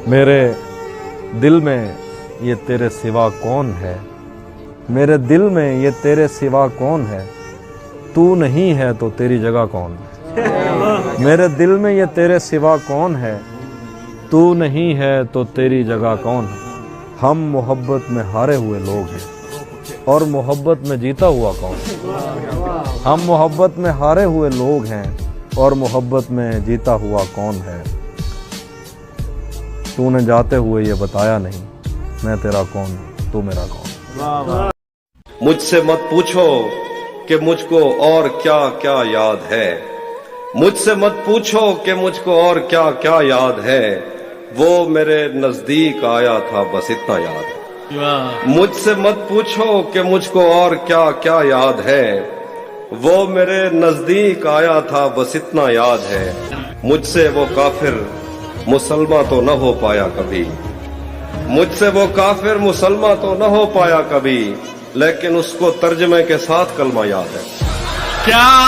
میرے دل میں یہ تیرے سوا کون ہے، میرے دل میں یہ تیرے سوا کون ہے، تو نہیں ہے تو تیری جگہ کون ہے۔ میرے دل میں یہ تیرے سوا کون ہے، تو نہیں ہے تو تیری جگہ کون ہے۔ ہم محبت میں ہارے ہوئے لوگ ہیں اور محبت میں جیتا ہوا کون ہے۔ ہم محبت میں ہارے ہوئے لوگ ہیں اور محبت میں جیتا ہوا کون ہے۔ تو نے جاتے ہوئے یہ بتایا نہیں، میں تیرا کون ہوں، تو میرا کون۔ مجھ سے مت پوچھو کہ مجھ کو اور کیا کیا یاد ہے، مجھ سے مت پوچھو کہ مجھ کو اور کیا کیا یاد ہے، وہ میرے نزدیک آیا تھا بس اتنا یاد ہے۔ مجھ سے مت پوچھو کہ مجھ کو اور کیا کیا یاد ہے، وہ میرے نزدیک آیا تھا بس اتنا یاد ہے۔ مجھ سے وہ کافر مسلمان تو نہ ہو پایا کبھی، مجھ سے وہ کافر مسلمان تو نہ ہو پایا کبھی، لیکن اس کو ترجمے کے ساتھ کلمہ یاد ہے۔ کیا